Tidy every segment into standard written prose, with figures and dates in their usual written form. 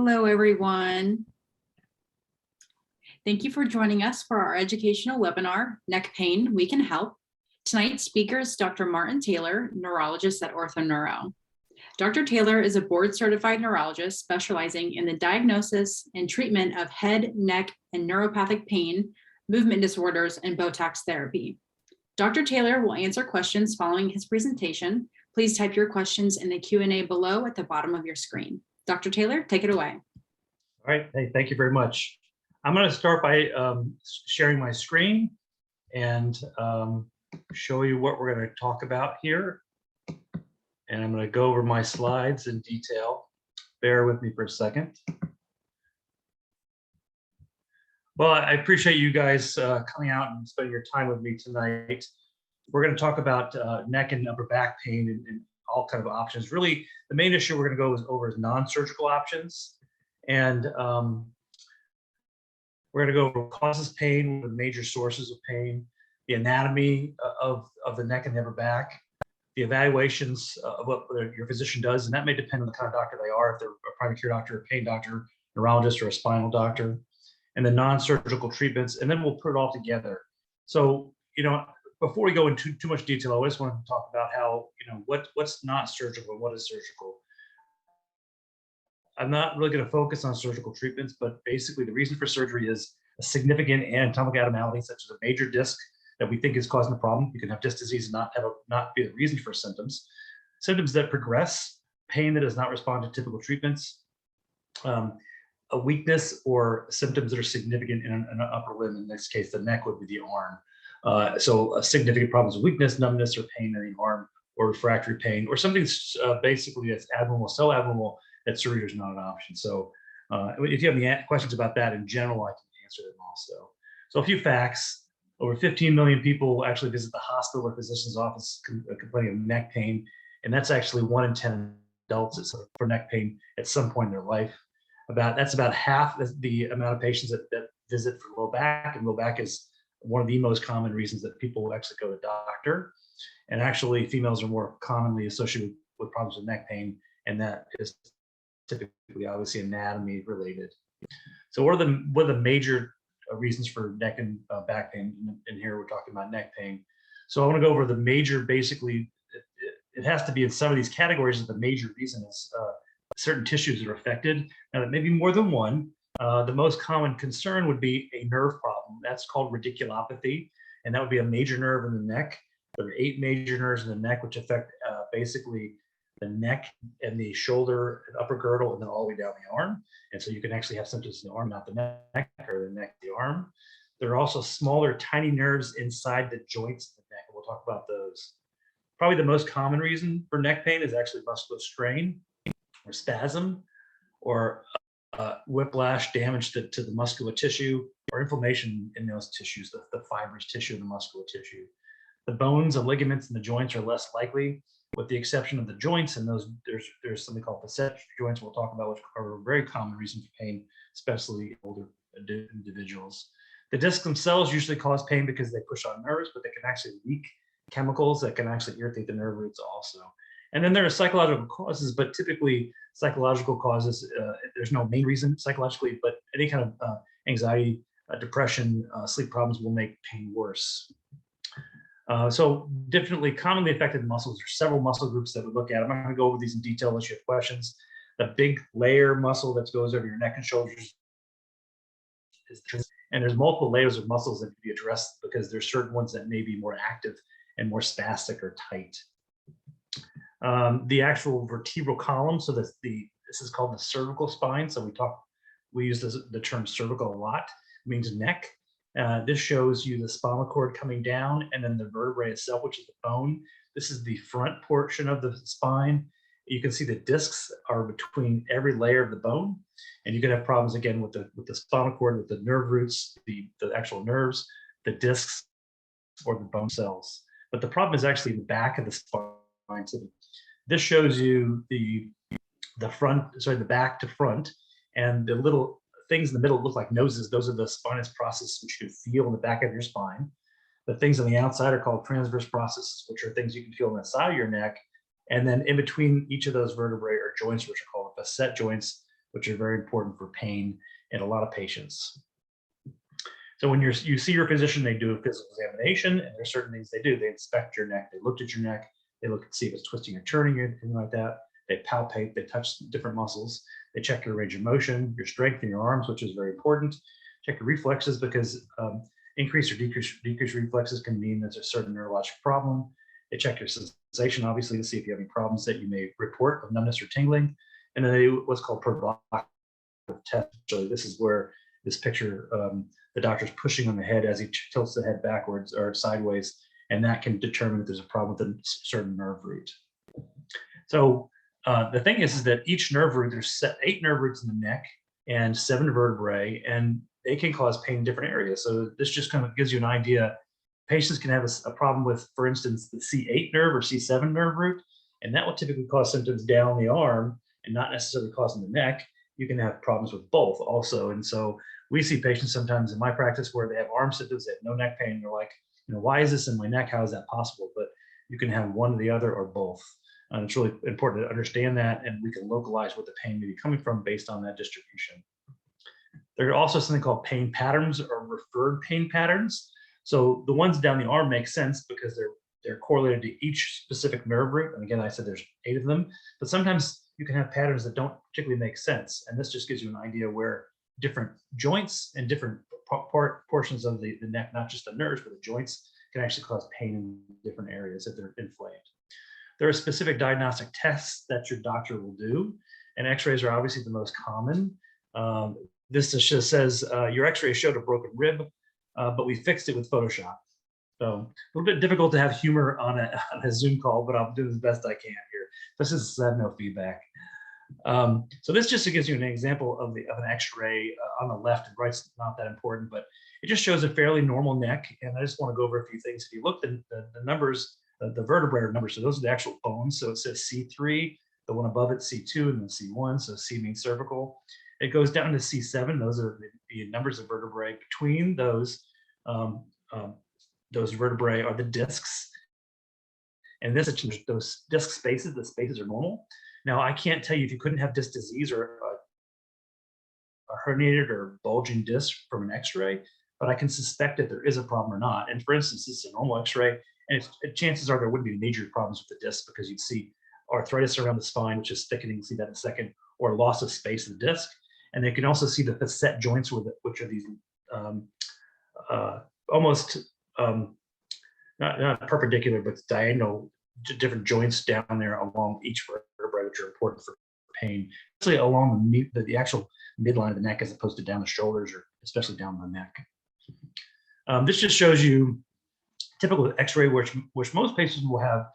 Hello, everyone. Thank you for joining us for our educational webinar, Neck Pain, We Can Help. Tonight's speaker is Dr. Martin Taylor, neurologist at OrthoNeuro. Dr. Taylor is a board-certified neurologist specializing in the diagnosis and treatment of head, neck, and neuropathic pain, movement disorders, and Botox therapy. Dr. Taylor will answer questions following his presentation. Please type your questions in the Q&A below at the bottom of your screen. Dr. Taylor, take it away. All right, hey, thank you very much. I'm going to start by sharing my screen and show you what we're going to talk about here. And I'm going to go over my slides in detail. Bear with me for a second. Well, I appreciate you guys coming out and spending your time with me tonight. We're going to talk about neck and upper back pain and all kinds of options. Really, the main issue we're going to go over is non-surgical options. And we're going to go over causes pain, the major sources of pain, the anatomy of the neck and the upper back, the evaluations of what your physician does, and that may depend on the kind of doctor they are, if they're a primary care doctor, a pain doctor, neurologist, or a spinal doctor, and the non-surgical treatments, and then we'll put it all together. So, before we go into too much detail, I just want to talk about how, what's not surgical and what is surgical. I'm not really going to focus on surgical treatments, but basically the reason for surgery is a significant anatomic abnormality, such as a major disc that we think is causing the problem. You can have disc disease and not be the reason for symptoms. Symptoms that progress, pain that does not respond to typical treatments, a weakness or symptoms that are significant in an upper limb. In this case, the neck would be the arm. So significant problems of weakness, numbness, or pain in the arm, or refractory pain, or something basically that's abnormal, so abnormal that surgery is not an option. So if you have any questions about that in general, I can answer them also. So a few facts: over 15 million people actually visit the hospital or physician's office complaining of neck pain, and that's actually 1 in 10 adults for neck pain at some point in their life. That's about half the amount of patients that visit for low back, and low back is one of the most common reasons that people actually go to the doctor. And actually, females are more commonly associated with problems with neck pain, and that is typically obviously anatomy related. So what are the major reasons for neck and back pain? And here we're talking about neck pain. So I want to go over the major, basically, it has to be in some of these categories. The major reason is certain tissues that are affected. Now, that may be more than one. The most common concern would be a nerve problem. That's called radiculopathy, and that would be a major nerve in the neck. There are 8 major nerves in the neck, which affect basically the neck and the shoulder and upper girdle, and then all the way down the arm. And so you can actually have symptoms in the arm, not the neck, or the neck, the arm. There are also smaller, tiny nerves inside the joints of the neck, and we'll talk about those. Probably the most common reason for neck pain is actually muscular strain or spasm, or whiplash, damage to the muscular tissue, or inflammation in those tissues, the fibrous tissue and the muscular tissue. The bones, the ligaments, and the joints are less likely, with the exception of the joints, and those there's something called facet joints we'll talk about, which are a very common reason for pain, especially older individuals. The discs themselves usually cause pain because they push on nerves, but they can actually leak chemicals that can actually irritate the nerve roots also. And then there are psychological causes, but typically psychological causes, there's no main reason psychologically, but any kind of anxiety, depression, sleep problems will make pain worse. So differently commonly affected muscles, there's several muscle groups that we look at. I'm not going to go over these in detail unless you have questions. The big layer muscle that goes over your neck and shoulders and there's multiple layers of muscles that can be addressed because there's certain ones that may be more active and more spastic or tight. The actual vertebral column, so this is called the cervical spine. So we use the term cervical a lot. It means neck. This shows you the spinal cord coming down, and then the vertebrae itself, which is the bone. This is the front portion of the spine. You can see the discs are between every layer of the bone, and you can have problems again with the spinal cord, with the nerve roots, the actual nerves, the discs, or the bone cells. But the problem is actually in the back of the spine. So this shows you the back to front, and the little things in the middle look like noses. Those are the spinous processes which you can feel in the back of your spine. The things on the outside are called transverse processes, which are things you can feel on the side of your neck. And then in between each of those vertebrae are joints, which are called facet joints, which are very important for pain in a lot of patients. So when you see your physician, they do a physical examination, and there's certain things they do. They inspect your neck, they look at your neck, they look and see if it's twisting or turning or anything like that. They palpate, they touch different muscles, they check your range of motion, your strength in your arms, which is very important. Check your reflexes, because increase or decrease reflexes can mean there's a certain neurologic problem. They check your sensation, obviously, to see if you have any problems that you may report of numbness or tingling. And then they do what's called provocative test. So this is where this picture, the doctor's pushing on the head as he tilts the head backwards or sideways, and that can determine if there's a problem with a certain nerve root. So the thing is that each nerve root, there's 8 nerve roots in the neck and 7 vertebrae, and they can cause pain in different areas. So this just kind of gives you an idea. Patients can have a problem with, for instance, the C8 nerve or C7 nerve root, and that will typically cause symptoms down the arm and not necessarily causing the neck. You can have problems with both also. And so we see patients sometimes in my practice where they have arm symptoms, they have no neck pain. They're like, why is this in my neck? How is that possible? But you can have one or the other or both. And it's really important to understand that, and we can localize what the pain may be coming from based on that distribution. There are also something called pain patterns or referred pain patterns. So the ones down the arm make sense because they're correlated to each specific nerve root. And again, I said there's 8 of them, but sometimes you can have patterns that don't particularly make sense. And this just gives you an idea where different joints and different portions of the neck, not just the nerves, but the joints, can actually cause pain in different areas if they're inflamed. There are specific diagnostic tests that your doctor will do, and x-rays are obviously the most common. This just says your x-ray showed a broken rib, but we fixed it with Photoshop. So a little bit difficult to have humor on a Zoom call, but I'll do the best I can here. This is no feedback. So this just gives you an example of an x-ray on the left, and right's not that important, but it just shows a fairly normal neck. And I just want to go over a few things. If you look at the numbers, the vertebrae numbers, so those are the actual bones. So it says C3, the one above it C2, and then C1. So C means cervical. It goes down to C7. Those are the numbers of vertebrae. Between those vertebrae are the discs. And those disc spaces, the spaces are normal. Now, I can't tell you if you couldn't have disc disease or a herniated or bulging disc from an x-ray, but I can suspect if there is a problem or not. And for instance, this is a normal x-ray, and chances are there wouldn't be major problems with the disc, because you'd see arthritis around the spine, which is thickening, we'll see that in a second, or loss of space in the disc. And they can also see the facet joints, which are these almost not perpendicular, but diagonal, different joints down there along each vertebrae, which are important for pain, especially along the actual midline of the neck, as opposed to down the shoulders, or especially down the neck. This just shows you typical x-ray, which most patients will have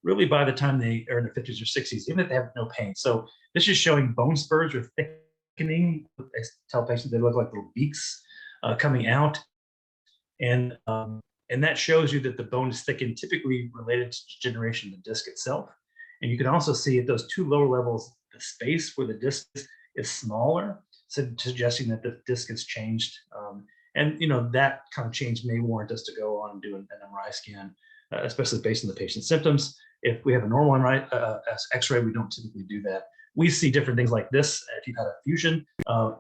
really by the time they are in their 50s or 60s, even if they have no pain. So this is showing bone spurs or thickening. I tell patients they look like little beaks coming out. And that shows you that the bone is thickened, typically related to degeneration of the disc itself. And you can also see at those 2 lower levels, the space where the disc is smaller, suggesting that the disc has changed. And that kind of change may warrant us to go on and do an MRI scan, especially based on the patient's symptoms. If we have a normal MRI, X-ray, we don't typically do that. We see different things like this. If you've had a fusion,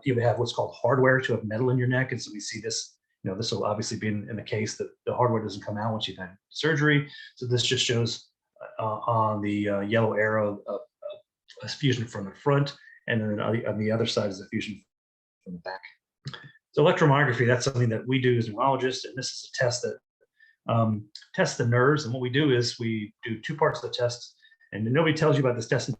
you would have what's called hardware to have metal in your neck, and so we see this. This will obviously be in the case that the hardware doesn't come out once you've had surgery. So this just shows on the yellow arrow a fusion from the front, and then on the other side is a fusion from the back. So electromyography, that's something that we do as neurologists, and this is a test that tests the nerves. And what we do is we do 2 parts of the test, and nobody tells you about this test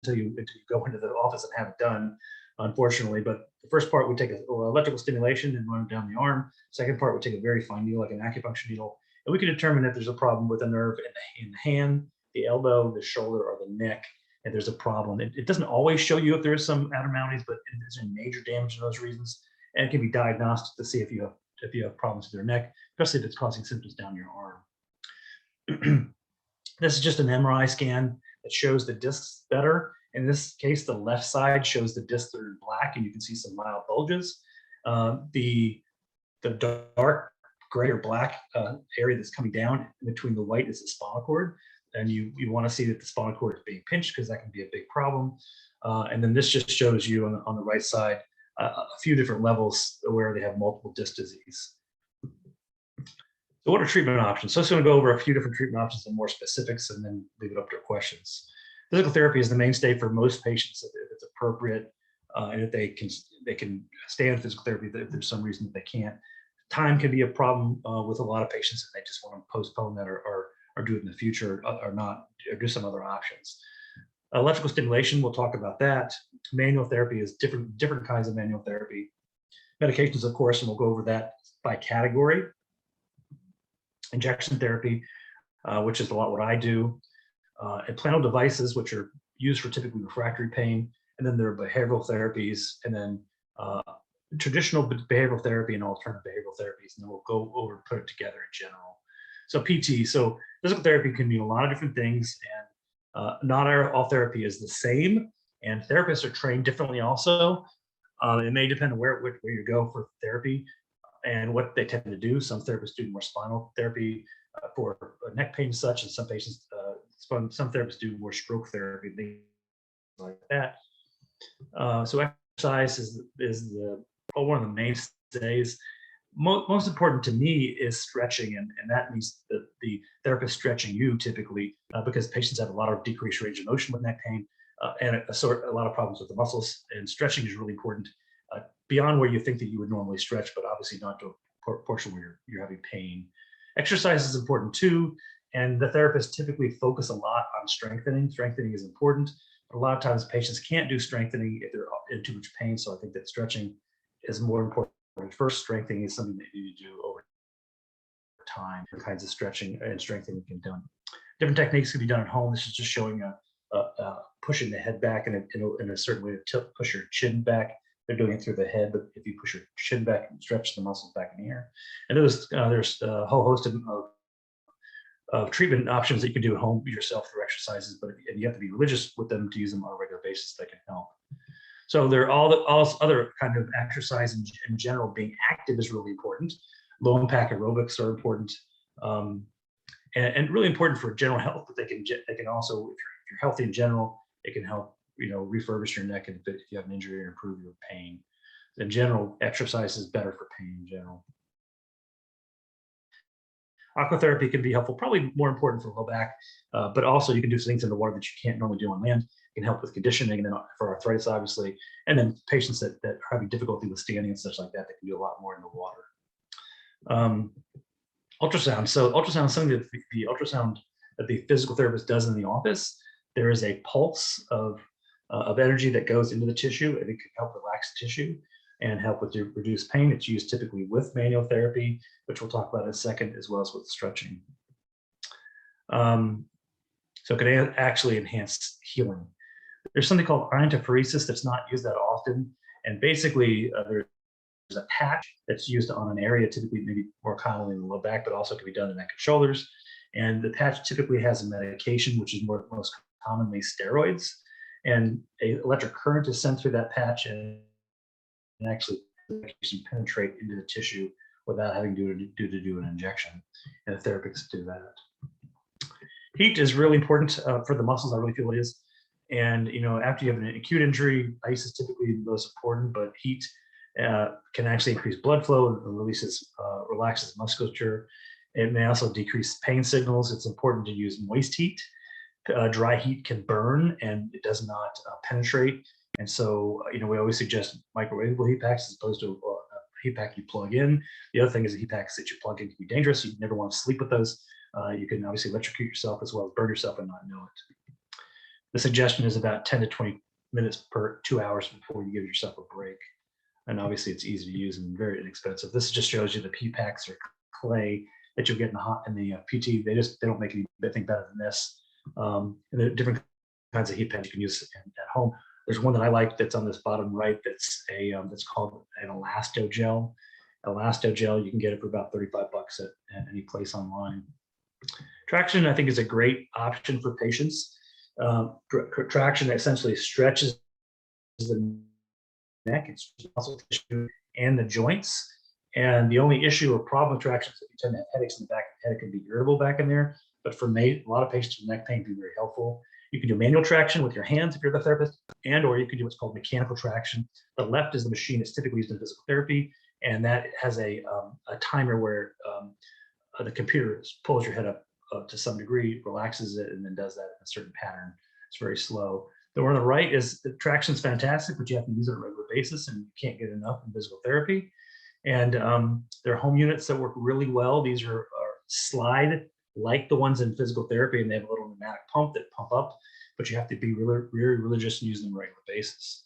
until you go into the office and have it done, unfortunately. But the first part, we take an electrical stimulation and run it down the arm. Second part, we take a very fine needle, like an acupuncture needle, and we can determine if there's a problem with a nerve in the hand, the elbow, the shoulder, or the neck, and there's a problem. It doesn't always show you if there is some abnormalities, but if there's any major damage for those reasons, and it can be diagnosed to see if you have problems with your neck, especially if it's causing symptoms down your arm. This is just an MRI scan that shows the discs better. In this case, the left side shows the discs that are black, and you can see some mild bulges. The dark gray or black area that's coming down in between the white is the spinal cord. and you want to see that the spinal cord is being pinched because that can be a big problem. And then this just shows you on the right side a few different levels where they have multiple disc disease. So what are treatment options? So I'm just going to go over a few different treatment options and more specifics, and then leave it up to questions. Physical therapy is the mainstay for most patients if it's appropriate, and if they can stay on physical therapy if there's some reason that they can't. Time can be a problem with a lot of patients, and they just want to postpone that or do it in the future, or do some other options. Electrical stimulation, we'll talk about that. Manual therapy is different kinds of manual therapy. Medications, of course, and we'll go over that by category. Injection therapy, which is a lot what I do. Implantable devices, which are used for typically refractory pain. And then there are behavioral therapies, and then traditional behavioral therapy and alternative behavioral therapies. And then we'll go over and put it together in general. So PT, so physical therapy can mean a lot of different things, and not all therapy is the same. And therapists are trained differently also. It may depend on where you go for therapy and what they tend to do. Some therapists do more spinal therapy for neck pain and such, and some patients, some therapists do more stroke therapy, things like that. So exercise is one of the mainstays. Most important to me is stretching, and that means that the therapist stretching you typically, because patients have a lot of decreased range of motion with neck pain, and a lot of problems with the muscles, and stretching is really important beyond where you think that you would normally stretch, but obviously not to a portion where you're having pain. Exercise is important too, and the therapists typically focus a lot on strengthening. Strengthening is important, but a lot of times patients can't do strengthening if they're in too much pain, so I think that stretching is more important. First, strengthening is something that you need to do over time. Different kinds of stretching and strengthening can be done. Different techniques can be done at home. This is just showing pushing the head back in a certain way to push your chin back. They're doing it through the head, but if you push your chin back and stretch the muscles back in the air. And there's a whole host of treatment options that you can do at home yourself through exercises, but you have to be religious with them to use them on a regular basis that can help. So there are all other kind of exercise in general. Being active is really important. Low impact aerobics are important, and really important for general health. But they can also, if you're healthy in general, it can help refurbish your neck if you have an injury or improve your pain. In general, exercise is better for pain in general. Aquatherapy can be helpful, probably more important for low back, but also you can do things in the water that you can't normally do on land. It can help with conditioning, and then for arthritis, obviously, and then patients that are having difficulty with standing and such like that, they can do a lot more in the water. Ultrasound. So ultrasound is something that the ultrasound that the physical therapist does in the office. There is a pulse of energy that goes into the tissue, and it can help relax the tissue and help with reduce pain. It's used typically with manual therapy, which we'll talk about in a second, as well as with stretching. So it can actually enhance healing. There's something called iontophoresis that's not used that often, and basically there's a patch that's used on an area, typically maybe more commonly in the low back, but also can be done in neck and shoulders. And the patch typically has a medication, which is most commonly steroids, and an electric current is sent through that patch, and actually penetrate into the tissue without having to do an injection. And the therapists do that. Heat is really important for the muscles. I really feel it is. And after you have an acute injury, ice is typically the most important, but heat can actually increase blood flow and relaxes musculature. It may also decrease pain signals. It's important to use moist heat. Dry heat can burn, and it does not penetrate. And so, we always suggest microwavable heat packs as opposed to a heat pack you plug in. The other thing is the heat packs that you plug in can be dangerous. You never want to sleep with those. You can obviously electrocute yourself as well as burn yourself and not know it. The suggestion is about 10 to 20 minutes per 2 hours before you give yourself a break. And obviously it's easy to use and very inexpensive. This just shows you the heat packs or clay that you'll get in the PT. They don't make anything better than this. And there are different kinds of heat packs you can use at home. There's one that I like that's on this bottom right. That's that's called an Elastogel. Elastogel, you can get it for about $35 at any place online. Traction, I think, is a great option for patients. Traction essentially stretches the neck, it's muscle tissue and the joints. And the only issue or problem with traction is that you tend to have headaches in the back of the head. It can be irritable back in there. but for a lot of patients with neck pain, it can be very helpful. You can do manual traction with your hands if you're the therapist, or you can do what's called mechanical traction. The left is the machine that's typically used in physical therapy, and that has a timer where the computer pulls your head up to some degree, relaxes it, and then does that in a certain pattern. It's very slow. The one on the right is the traction is fantastic, but you have to use it on a regular basis, and you can't get enough in physical therapy. And there are home units that work really well. These are slide like the ones in physical therapy, and they have a little pneumatic pump that pump up, but you have to be really, really religious and use them on a regular basis.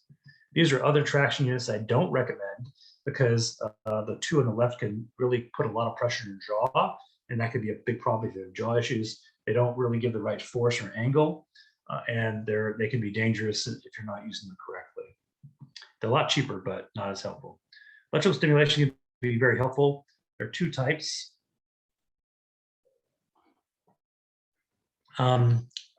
These are other traction units I don't recommend because the two on the left can really put a lot of pressure in your jaw, and that could be a big problem if you have jaw issues. They don't really give the right force or angle, and they can be dangerous if you're not using them correctly. They're a lot cheaper, but not as helpful. Electrical stimulation can be very helpful. There are two types.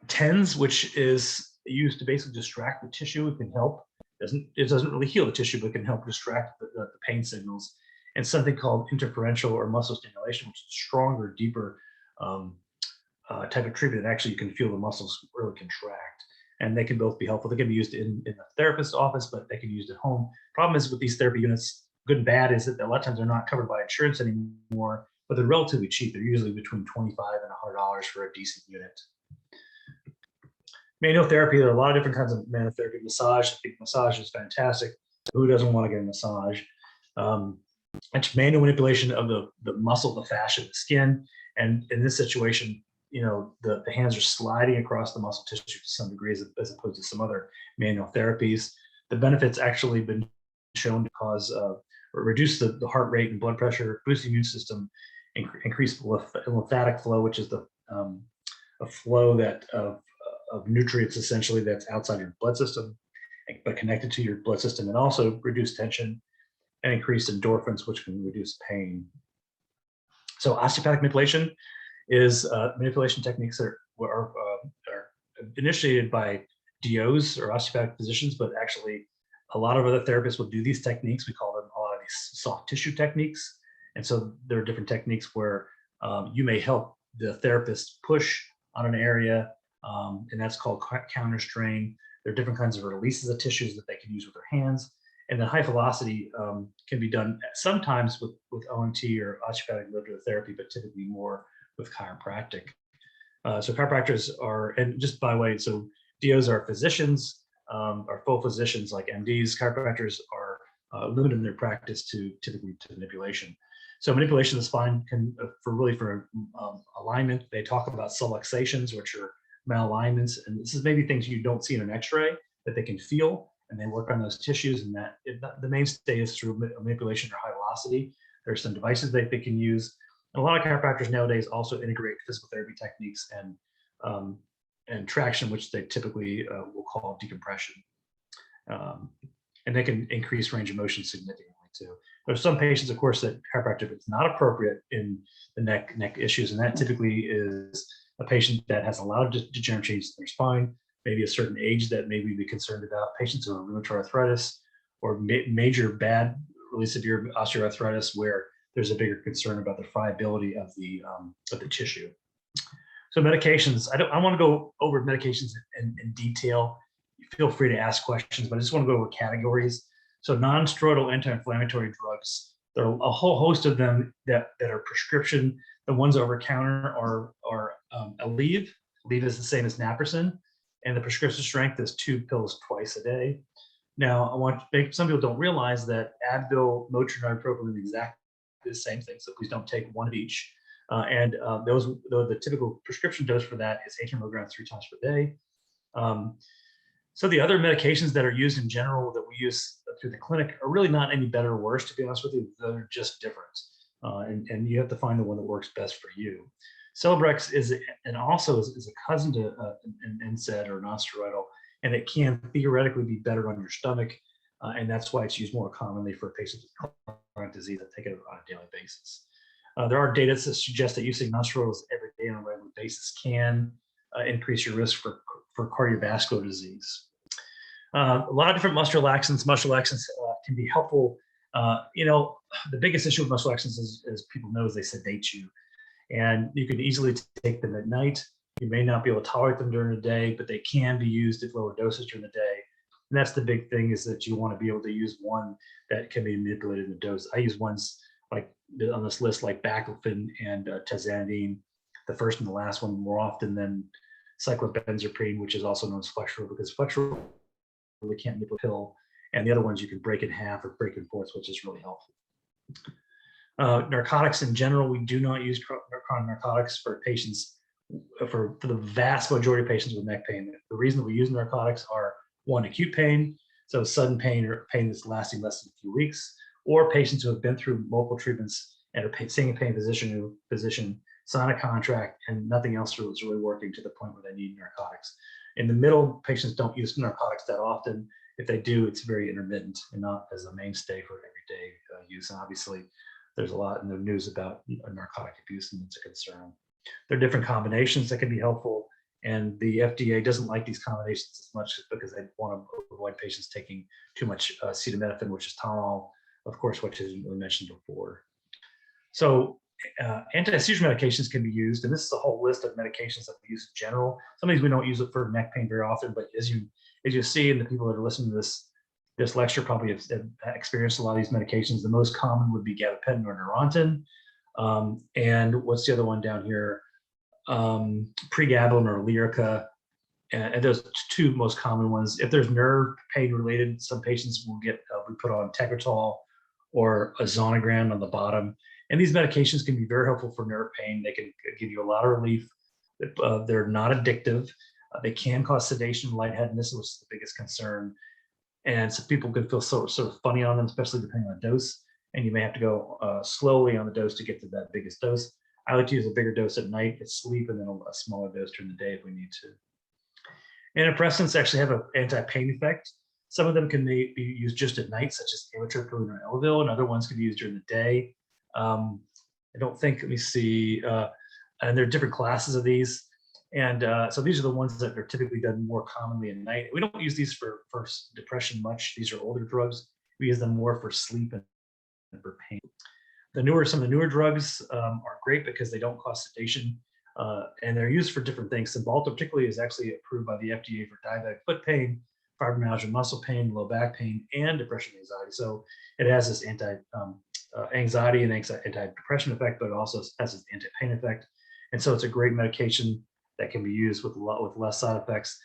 TENS, which is used to basically distract the tissue. It can help. It doesn't really heal the tissue, but it can help distract the pain signals. And something called interferential or muscle stimulation, which is stronger, deeper type of treatment that actually you can feel the muscles really contract. And they can both be helpful. They can be used in the therapist's office, but they can be used at home. Problem is with these therapy units, good and bad, is that a lot of times they're not covered by insurance anymore, but they're relatively cheap. They're usually between $25 and $100 for a decent unit. Manual therapy, there are a lot of different kinds of manual therapy. Massage, I think massage is fantastic. Who doesn't want to get a massage? It's manual manipulation of the muscle, the fascia, the skin. And in this situation, the hands are sliding across the muscle tissue to some degree as opposed to some other manual therapies. The benefits actually been shown to cause or reduce the heart rate and blood pressure, boost the immune system, increase lymphatic flow, which is a flow of nutrients essentially that's outside your blood system, but connected to your blood system, and also reduce tension and increase endorphins, which can reduce pain. So osteopathic manipulation is manipulation techniques that are initiated by DOs or osteopathic physicians, but actually a lot of other therapists will do these techniques. We call them a lot of these soft tissue techniques. And so there are different techniques where you may help the therapist push on an area, and that's called counter strain. There are different kinds of releases of tissues that they can use with their hands. And then high velocity can be done sometimes with ONT or osteopathic molecular therapy, but typically more with chiropractic. So chiropractors are, and just by the way, so DOs are physicians, are full physicians like MDs. Chiropractors are limited in their practice typically to manipulation. So manipulation of the spine for alignment. They talk about subluxations, which are malalignments, and this is maybe things you don't see in an X-ray that they can feel, and they work on those tissues. And the mainstay is through manipulation or high velocity. There's some devices that they can use. And a lot of chiropractors nowadays also integrate physical therapy techniques and traction, which they typically will call decompression. And they can increase range of motion significantly too. There's some patients, of course, that chiropractic is not appropriate in the neck issues, and that typically is a patient that has a lot of degenerative changes in their spine, maybe a certain age that maybe be concerned about, patients who have rheumatoid arthritis or major bad, really severe osteoarthritis, where there's a bigger concern about the friability of the tissue. So medications, I want to go over medications in detail. Feel free to ask questions, but I just want to go over categories. So non-steroidal anti-inflammatory drugs, there are a whole host of them that are prescription. The ones over counter are Aleve. Aleve is the same as naproxen, and the prescription strength is 2 pills twice a day. Now, some people don't realize that Advil, Motrin, and ibuprofen are exactly the same thing, so please don't take one of each. The typical prescription dose for that is 800 milligrams 3 times per day. So the other medications that are used in general that we use through the clinic are really not any better or worse, to be honest with you. They're just different. And you have to find the one that works best for you. Celebrex is a cousin to an NSAID or non-steroidal, and it can theoretically be better on your stomach. And that's why it's used more commonly for patients with chronic disease that take it on a daily basis. There are data that suggest that using non-steroidals every day on a regular basis can increase your risk for cardiovascular disease. A lot of different muscle relaxants. Muscle relaxants can be helpful. The biggest issue with muscle relaxants, as people know, is they sedate you. And you can easily take them at night. You may not be able to tolerate them during the day, but they can be used at lower doses during the day. And that's the big thing, is that you want to be able to use one that can be manipulated in the dose. I use ones like on this list, like baclofen and tazanidine, the first and the last one, more often than cyclobenzaprine, which is also known as flexural, because flexural really can't manipulate a pill. And the other ones you can break in half or break in fourths, which is really helpful. Narcotics in general, we do not use chronic narcotics for patients, for the vast majority of patients with neck pain. The reason that we use narcotics are, one, acute pain, so sudden pain or pain that's lasting less than a few weeks, or patients who have been through multiple treatments and are seeing a pain physician sign a contract and nothing else is really working to the point where they need narcotics. In the middle, patients don't use narcotics that often. If they do, it's very intermittent and not as a mainstay for everyday use. And obviously, there's a lot in the news about narcotic abuse, and it's a concern. There are different combinations that can be helpful, and the FDA doesn't like these combinations as much because they want to avoid patients taking too much acetaminophen, which is Tylenol, of course, which is we mentioned before. So anti-seizure medications can be used, and this is a whole list of medications that we use in general. Some of these we don't use it for neck pain very often, but as you see, and the people that are listening to this lecture probably have experienced a lot of these medications. The most common would be gabapentin or Neurontin. And what's the other one down here? Pregabalin or Lyrica. And those two most common ones. If there's nerve pain related, some patients will get, we put on Tegretol or a Zonegran on the bottom. And these medications can be very helpful for nerve pain. They can give you a lot of relief. They're not addictive. They can cause sedation and lightheadedness, which is the biggest concern. And so people can feel sort of funny on them, especially depending on the dose. And you may have to go slowly on the dose to get to that biggest dose. I like to use a bigger dose at night at sleep, and then a smaller dose during the day if we need to. Antidepressants actually have an anti-pain effect. Some of them can be used just at night, such as amitriptyline or Elavil, and other ones can be used during the day. I don't think, let me see, and there are different classes of these. And so these are the ones that are typically done more commonly at night. We don't use these for depression much. These are older drugs. We use them more for sleep and for pain. Some of the newer drugs are great because they don't cause sedation, and they're used for different things. Cymbalta particularly is actually approved by the FDA for diabetic foot pain, fibromyalgia, muscle pain, low back pain, and depression and anxiety. So it has this anxiety and anti-depression effect, but it also has this anti-pain effect. And so it's a great medication that can be used with less side effects.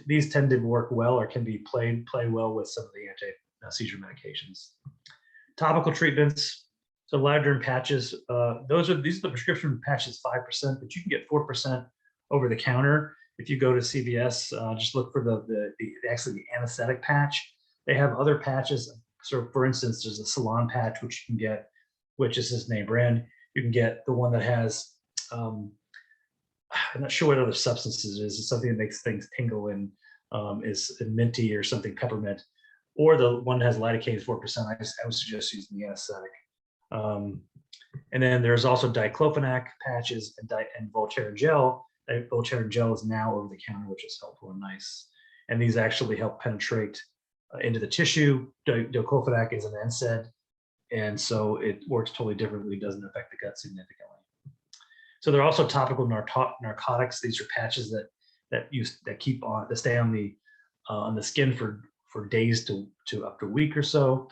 These tend to work well, or can be play well with some of the anti-seizure medications. Topical treatments, so lidoderm patches. These are the prescription patches, 5%, but you can get 4% over the counter. If you go to CVS, just look for the anesthetic patch. They have other patches. So for instance, there's a Salon patch, which you can get, which is his name brand. You can get the one that has, I'm not sure what other substances it is. It's something that makes things tingle and is minty or something, peppermint, or the one that has lidocaine 4%. I would suggest using the anesthetic. And then there's also diclofenac patches and Voltaren gel. Voltaren gel is now over the counter, which is helpful and nice. And these actually help penetrate into the tissue. Diclofenac is an NSAID, and so it works totally differently. It doesn't affect the gut significantly. So there are also topical narcotics. These are patches that stay on the skin for days to up to a week or so.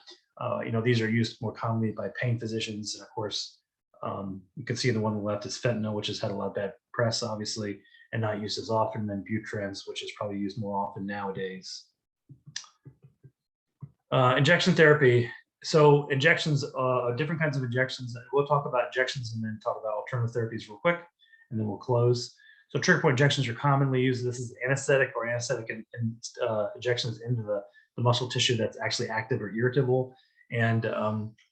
These are used more commonly by pain physicians, and of course, you can see the one on the left is fentanyl, which has had a lot of bad press, obviously, and not used as often. Than Butrans, which is probably used more often nowadays. Injection therapy. So injections, different kinds of injections. We'll talk about injections and then talk about alternative therapies real quick, and then we'll close. So trigger point injections are commonly used. This is anesthetic or anesthetic injections into the muscle tissue that's actually active or irritable. And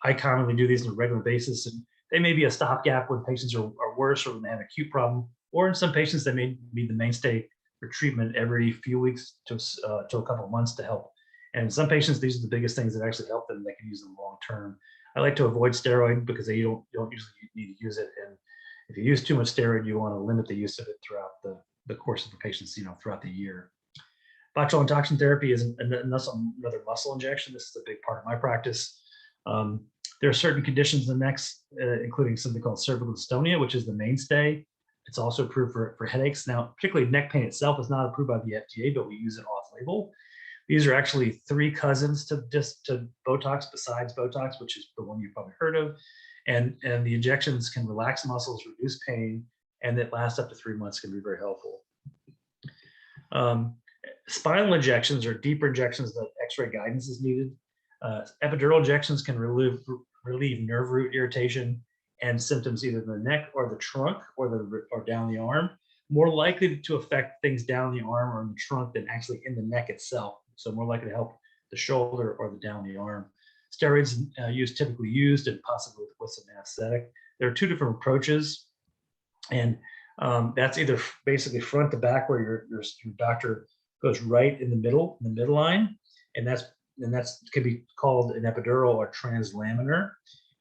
I commonly do these on a regular basis. And they may be a stopgap when patients are worse or when they have an acute problem, or in some patients they may be the mainstay for treatment every few weeks to a couple of months to help. And some patients, these are the biggest things that actually help them. They can use them long term. I like to avoid steroid because you don't usually need to use it. And if you use too much steroid, you want to limit the use of it throughout the course of the patient's, throughout the year. Botulinum toxin therapy is another muscle injection. This is a big part of my practice. There are certain conditions in the neck, including something called cervical dystonia, which is the mainstay. It's also approved for headaches. Now, particularly neck pain itself is not approved by the FDA, but we use it off-label. These are actually three cousins to Botox, besides Botox, which is the one you've probably heard of. And the injections can relax muscles, reduce pain, and it lasts up to 3 months, can be very helpful. Spinal injections or deeper injections that X-ray guidance is needed. Epidural injections can relieve nerve root irritation and symptoms either in the neck or the trunk or down the arm. More likely to affect things down the arm or in the trunk than actually in the neck itself. So more likely to help the shoulder or the down the arm. Steroids typically used and possibly with some anesthetic. There are two different approaches, and that's either basically front to back, where your doctor goes right in the middle line, and that's can be called an epidural or translaminar.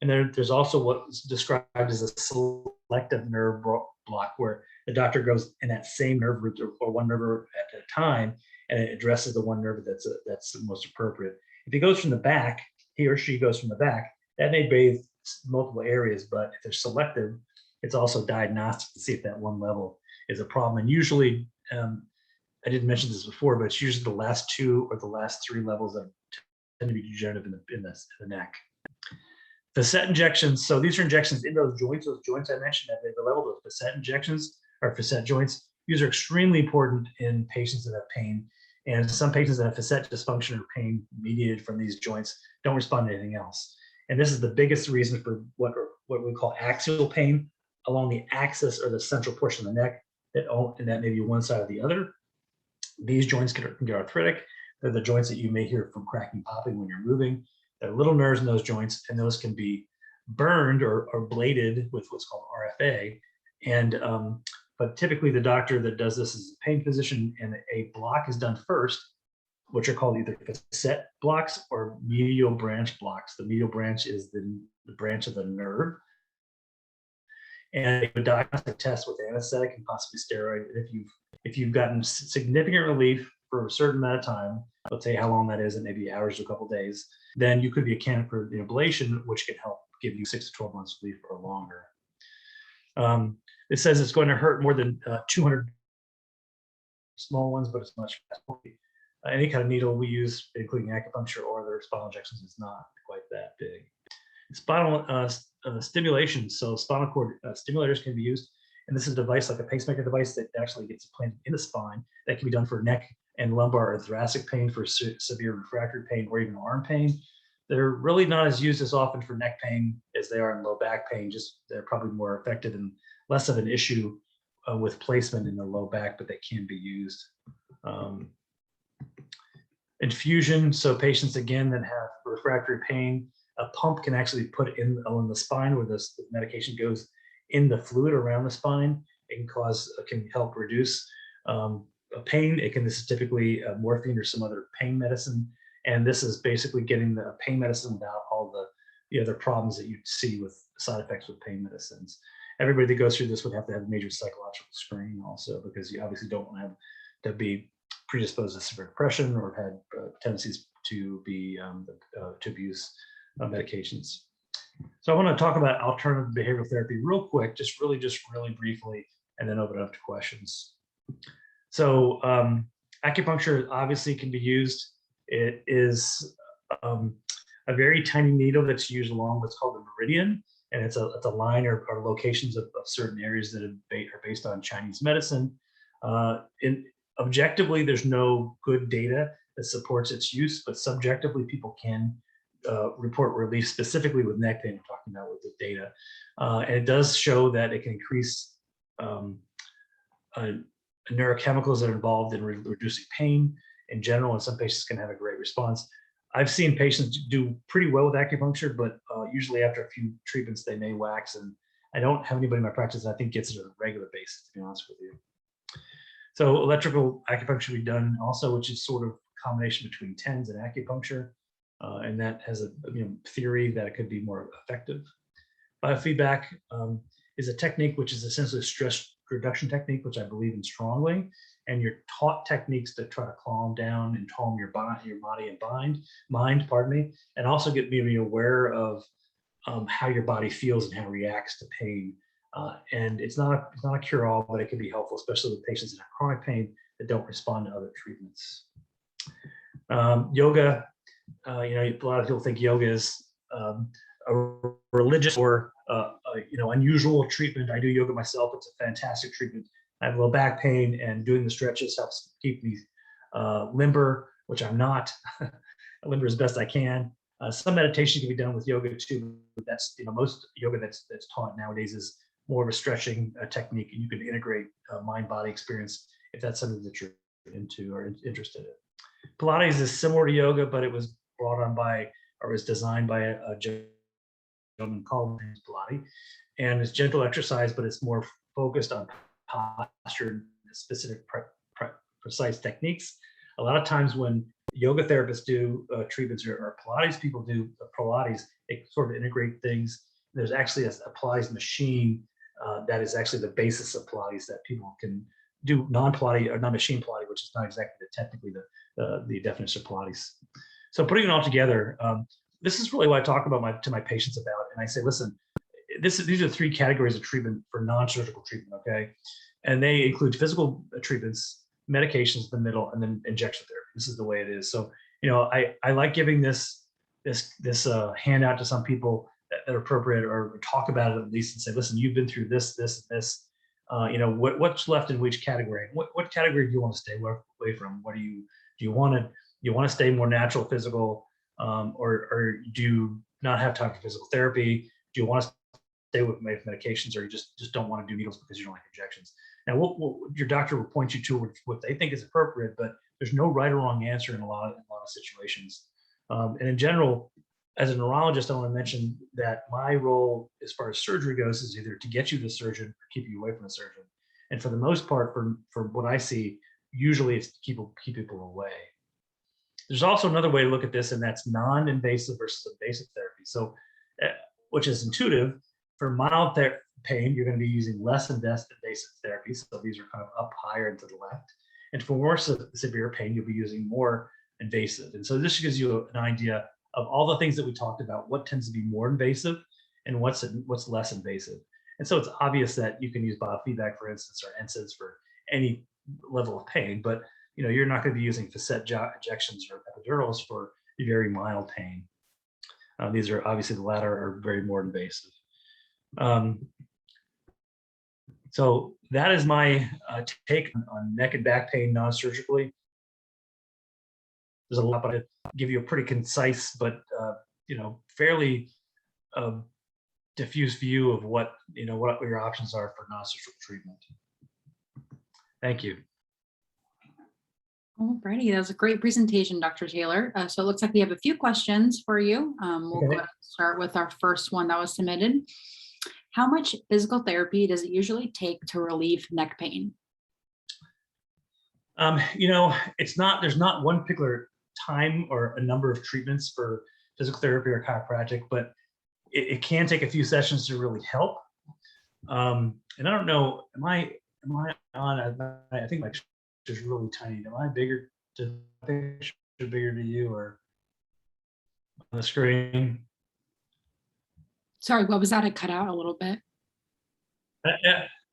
And there's also what's described as a selective nerve block, where the doctor goes in that same nerve root or one nerve at a time, and it addresses the one nerve that's the most appropriate. If he goes from the back, he or she goes from the back, that may bathe multiple areas, but if they're selective, it's also diagnostic to see if that one level is a problem. And usually, I didn't mention this before, but it's usually the last two or the last three levels that tend to be degenerative in the neck. Facet injections. So these are injections in those joints I mentioned at the level of facet injections or facet joints. These are extremely important in patients that have pain. And some patients that have facet dysfunction or pain mediated from these joints don't respond to anything else. And this is the biggest reason for what we call axial pain along the axis or the central portion of the neck that may be one side or the other. These joints can get arthritic. They're the joints that you may hear from cracking, popping when you're moving. There are little nerves in those joints, and those can be burned or bladed with what's called RFA. And but typically the doctor that does this is a pain physician, and a block is done first, which are called either facet blocks or medial branch blocks. The medial branch is the branch of the nerve. And a diagnostic test with anesthetic and possibly steroid. If you've gotten significant relief for a certain amount of time, let's say how long that is, it may be hours to a couple of days, then you could be a candidate for the ablation, which can help give you 6 to 12 months relief or longer. It says it's going to hurt more than 200 small ones, but it's much faster. Any kind of needle we use, including acupuncture or other spinal injections, is not quite that big. Spinal stimulation, so spinal cord stimulators can be used, and this is a device like a pacemaker device that actually gets implanted in the spine that can be done for neck and lumbar or thoracic pain, for severe refractory pain, or even arm pain. They're really not as used as often for neck pain as they are in low back pain. Just they're probably more effective and less of an issue with placement in the low back, but they can be used. Infusion, so patients again that have refractory pain, a pump can actually put in along the spine where the medication goes in the fluid around the spine. It can help reduce pain. This is typically morphine or some other pain medicine. And this is basically getting the pain medicine without all the other problems that you'd see with side effects with pain medicines. Everybody that goes through this would have to have a major psychological screening also, because you obviously don't want to be predisposed to severe depression or have had tendencies to abuse medications. So I want to talk about alternative behavioral therapy real quick, just really briefly, and then open it up to questions. So acupuncture obviously can be used. It is a very tiny needle that's used along what's called the meridian, and it's a line or locations of certain areas that are based on Chinese medicine. Objectively, there's no good data that supports its use, but subjectively, people can report relief, specifically with neck pain. We're talking about with the data, and it does show that it can increase neurochemicals that are involved in reducing pain in general, and some patients can have a great response. I've seen patients do pretty well with acupuncture, but usually after a few treatments, they may wax, and I don't have anybody in my practice that I think gets it on a regular basis, to be honest with you. So electrical acupuncture we done also, which is sort of a combination between TENS and acupuncture, and that has a theory that it could be more effective. Biofeedback is a technique which is essentially a stress reduction technique, which I believe in strongly. And you're taught techniques to try to calm down and calm your body and mind, and also get maybe aware of how your body feels and how it reacts to pain. And it's not a cure-all, but it can be helpful, especially with patients that have chronic pain that don't respond to other treatments. Yoga, a lot of people think yoga is a religious or unusual treatment. I do yoga myself. It's a fantastic treatment. I have low back pain, and doing the stretches helps keep me limber, which I'm not. Limber as best I can. Some meditation can be done with yoga too. But that's most yoga that's taught nowadays is more of a stretching technique, and you can integrate mind-body experience if that's something that you're into or interested in. Pilates is similar to yoga, but it was brought on by or was designed by a gentleman called Pilates, and it's gentle exercise, but it's more focused on posture and specific precise techniques. A lot of times when yoga therapists do treatments or Pilates people do Pilates, they sort of integrate things. There's actually a Pilates machine that is actually the basis of Pilates that people can do non-Pilates or non-machine Pilates, which is not exactly technically the definition of Pilates. So putting it all together, this is really what I talk about to my patients about, and I say, listen, these are 3 categories of treatment for non-surgical treatment, okay? And they include physical treatments, medications in the middle, and then injection therapy. This is the way it is. So, I like giving this handout to some people that are appropriate, or talk about it at least and say, listen, you've been through this, this, and this. What's left in which category? What category do you want to stay away from? What do you want to stay more natural, physical, or do you not have time for physical therapy? Do you want to stay with medications, or you just don't want to do needles because you don't like injections? Now, your doctor will point you to what they think is appropriate, but there's no right or wrong answer in a lot of situations. And in general, as a neurologist, I want to mention that my role as far as surgery goes is either to get you the surgeon or keep you away from the surgeon. And for the most part, for what I see, usually it's to keep people away. There's also another way to look at this, and that's non-invasive versus invasive therapy. So, which is intuitive. For mild pain, you're going to be using less invasive therapy. So these are kind of up higher and to the left. And for more severe pain, you'll be using more invasive. And so this gives you an idea of all the things that we talked about, what tends to be more invasive and what's less invasive. And so it's obvious that you can use biofeedback, for instance, or NSAIDs for any level of pain, but you're not going to be using facet injections or epidurals for very mild pain. These are obviously, the latter are very more invasive. So that is my take on neck and back pain non-surgically. There's a lot, but I give you a pretty concise but fairly diffuse view of what your options are for non-surgical treatment. Thank you. Alrighty, that was a great presentation, Dr. Taylor. So it looks like we have a few questions for you. We'll go ahead and start with our first one that was submitted. How much physical therapy does it usually take to relieve neck pain? There's not one particular time or a number of treatments for physical therapy or chiropractic, but it can take a few sessions to really help. And I don't know, am I on? I think my picture is really tiny. Am I bigger to you or on the screen? Sorry, what was that? I cut out a little bit.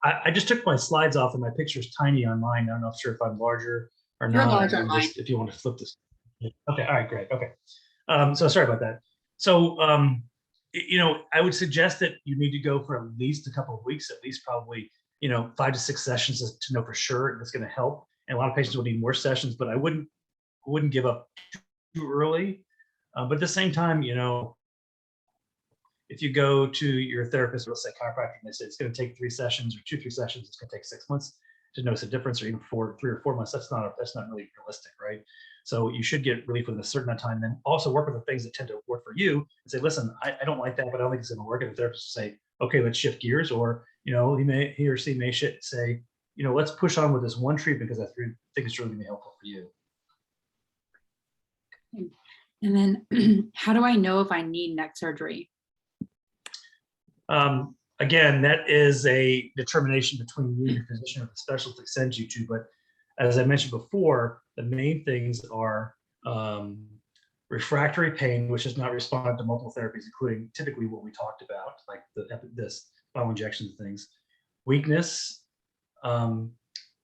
I just took my slides off and my picture's tiny on mine. I'm not sure if I'm larger or not. You're larger on mine. If you want to flip this. Okay, all right, great. Okay. So sorry about that. So, I would suggest that you need to go for at least a couple of weeks, at least probably, 5 to 6 sessions to know for sure it's going to help. And a lot of patients will need more sessions, but I wouldn't give up too early. But at the same time, if you go to your therapist, let's say chiropractic, and they say it's going to take 3 sessions or 2-3 sessions, it's going to take 6 months to notice a difference, or even 3 or 4 months. That's not really realistic, right? So you should get relief within a certain amount of time. Then also work with the things that tend to work for you and say, listen, I don't like that, but I don't think it's going to work. And the therapist will say, okay, let's shift gears, or he or she may say, let's push on with this one treatment because I think it's really going to be helpful for you. And then, how do I know if I need neck surgery? Again, that is a determination between you and your physician or the specialist that sends you to. But as I mentioned before, the main things are refractory pain, which has not responded to multiple therapies, including typically what we talked about, like this spinal injections things, weakness,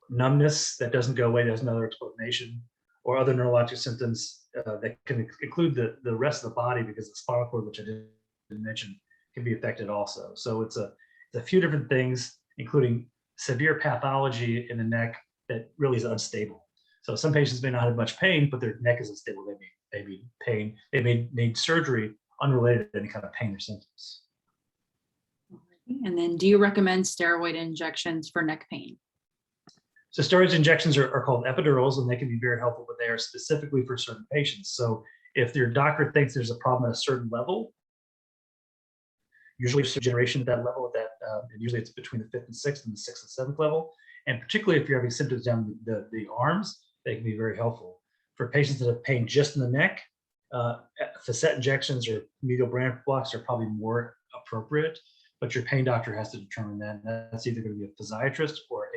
numbness that doesn't go away, there's another explanation, or other neurologic symptoms that can include the rest of the body, because the spinal cord, which I didn't mention, can be affected also. So it's a few different things, including severe pathology in the neck that really is unstable. So some patients may not have much pain, but their neck is unstable. They need pain. They may need surgery unrelated to any kind of pain or symptoms. And then, do you recommend steroid injections for neck pain? So steroid injections are called epidurals, and they can be very helpful, but they are specifically for certain patients. So if your doctor thinks there's a problem at a certain level, usually degeneration at that level, and usually it's between the 5th and 6th and the 6th and 7th level. And particularly if you're having symptoms down the arms, they can be very helpful. For patients that have pain just in the neck, facet injections or medial branch blocks are probably more appropriate, but your pain doctor has to determine that. And that's either going to be a physiatrist or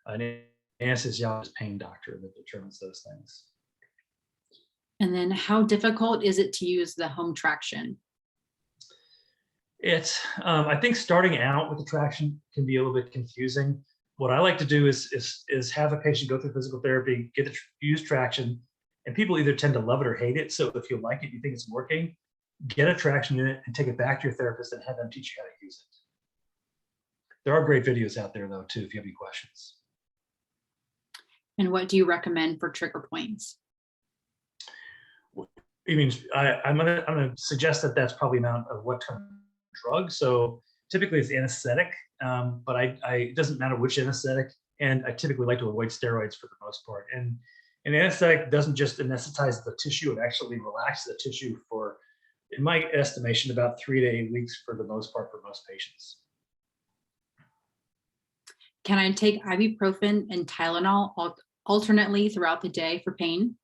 an anesthesiologist pain doctor that determines those things. And then, how difficult is it to use the home traction? I think starting out with the traction can be a little bit confusing. What I like to do is have a patient go through physical therapy, use traction, and people either tend to love it or hate it. So if you like it, you think it's working, get a traction unit and take it back to your therapist and have them teach you how to use it. There are great videos out there though too, if you have any questions. And what do you recommend for trigger points? I mean, I'm gonna suggest that that's probably amount of what kind of drug. So typically it's anesthetic, but it doesn't matter which anesthetic, and I typically like to avoid steroids for the most part. And an anesthetic doesn't just anesthetize the tissue, it actually relaxes the tissue for, in my estimation, about 3 to 8 weeks for the most part for most patients. Can I take ibuprofen and Tylenol alternately throughout the day for pain?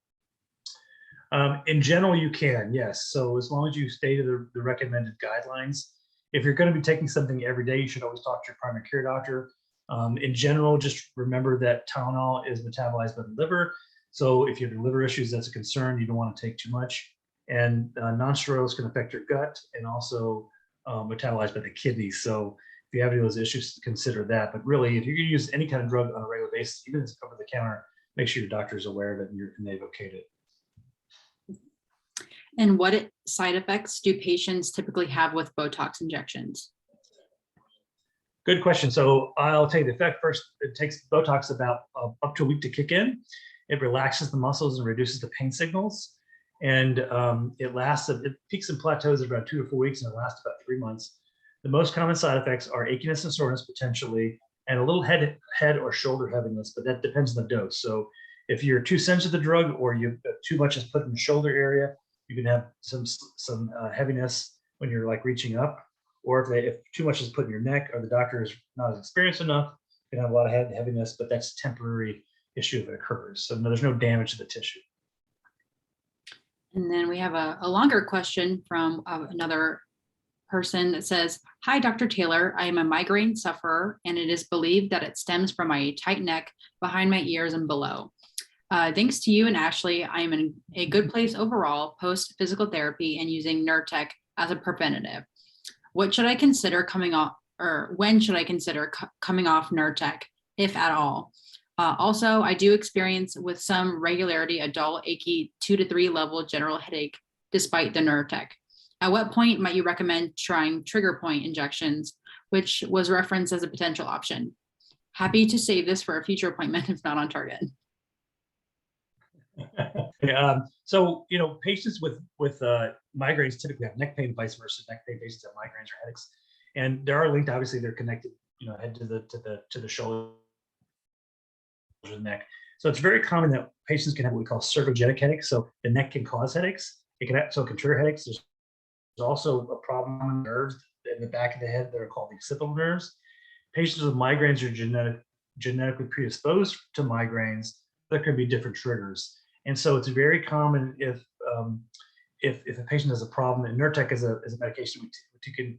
In general, you can, yes. So as long as you stay to the recommended guidelines. If you're going to be taking something every day, you should always talk to your primary care doctor. In general, just remember that Tylenol is metabolized by the liver. So if you have liver issues, that's a concern. You don't want to take too much. And non-steroidals can affect your gut and also metabolized by the kidneys. So if you have any of those issues, consider that. But really, if you're going to use any kind of drug on a regular basis, even if it's over the counter, make sure your doctor is aware of it and they've okayed it. And what side effects do patients typically have with Botox injections? Good question. So I'll tell you the effect first. It takes Botox about up to a week to kick in. It relaxes the muscles and reduces the pain signals. And it peaks and plateaus at about 2 to 4 weeks, and it lasts about 3 months. The most common side effects are achiness and soreness potentially, and a little head or shoulder heaviness, but that depends on the dose. So if you're too sensitive to the drug or too much is put in the shoulder area, you can have some heaviness when you're like reaching up, or if too much is put in your neck or the doctor is not as experienced enough, you can have a lot of heaviness, but that's a temporary issue if it occurs. So there's no damage to the tissue. And then we have a longer question from another person that says, "Hi, Dr. Taylor, I am a migraine sufferer, and it is believed that it stems from my tight neck behind my ears and below. Thanks to you and Ashley, I am in a good place overall post physical therapy and using Nurtec as a preventative. What should I consider coming off, or when should I consider coming off Nurtec, if at all? Also, I do experience with some regularity a dull, achy 2 to 3 level general headache despite the Nurtec. At what point might you recommend trying trigger point injections, which was referenced as a potential option? Happy to save this for a future appointment if not on target." So, patients with migraines typically have neck pain, vice versa. Neck pain patients have migraines or headaches, and they are linked. Obviously, they're connected, head to the shoulder, the neck. So it's very common that patients can have what we call cervicogenic headaches. So the neck can cause headaches. It can trigger headaches. There's also a problem with nerves in the back of the head that are called the occipital nerves. Patients with migraines are genetically predisposed to migraines. There can be different triggers. And so it's very common if a patient has a problem, and Nurtec is a medication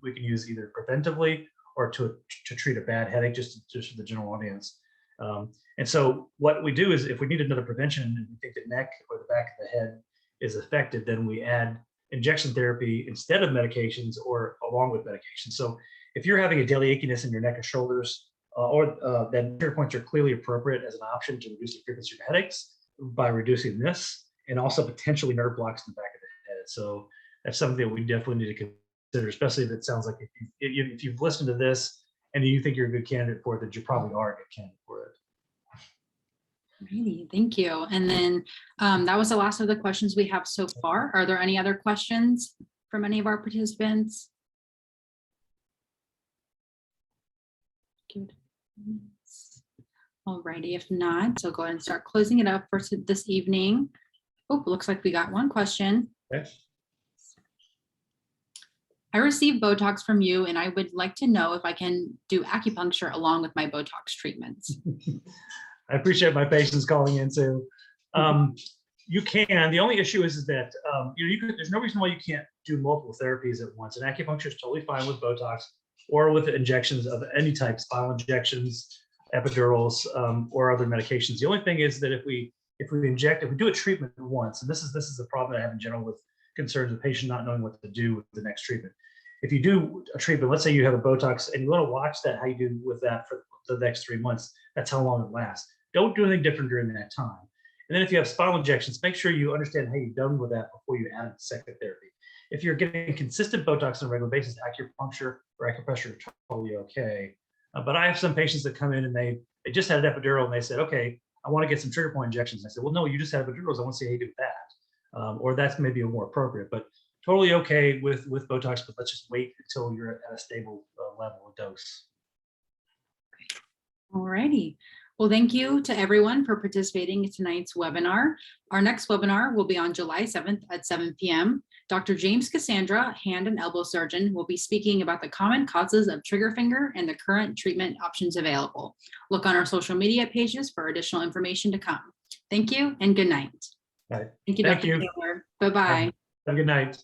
we can use either preventively or to treat a bad headache, just for the general audience. And so what we do is, if we need another prevention and we think the neck or the back of the head is effective, then we add injection therapy instead of medications or along with medications. So if you're having a daily achiness in your neck and shoulders, then trigger points are clearly appropriate as an option to reduce the frequency of headaches by reducing this, and also potentially nerve blocks in the back of the head. So that's something that we definitely need to consider, especially if it sounds like if you've listened to this and you think you're a good candidate for it, that you probably are a good candidate for it. Alrighty, thank you. And then that was the last of the questions we have so far. Are there any other questions from any of our participants? Good. Alrighty, if not, so go ahead and start closing it up for this evening. Oh, looks like we got one question. Okay. I received Botox from you, and I would like to know if I can do acupuncture along with my Botox treatments. I appreciate my patients calling in too. You can. The only issue is that there's no reason why you can't do multiple therapies at once. And acupuncture is totally fine with Botox or with injections of any type, spinal injections, epidurals, or other medications. The only thing is that if we do a treatment once, and this is a problem I have in general with concerns of the patient not knowing what to do with the next treatment. If you do a treatment, let's say you have a Botox and you want to watch that, how you do with that for the next 3 months, that's how long it lasts. Don't do anything different during that time. And then if you have spinal injections, make sure you understand how you're done with that before you add a second therapy. If you're getting consistent Botox on a regular basis, acupuncture or acupressure are totally okay. But I have some patients that come in and they just had an epidural and they said, okay, I want to get some trigger point injections. I said, well, no, you just had epidurals. I want to see how you do that. Or that's maybe more appropriate, but totally okay with Botox, but let's just wait until you're at a stable level of dose. All righty. Well, thank you to everyone for participating in tonight's webinar. Our next webinar will be on July 7th at 7 p.m. Dr. James Cassandra, hand and elbow surgeon, will be speaking about the common causes of trigger finger and the current treatment options available. Look on our social media pages for additional information to come. Thank you and good night. All right. Thank you, Thank Dr. you. Taylor. Bye-bye. Have a good night.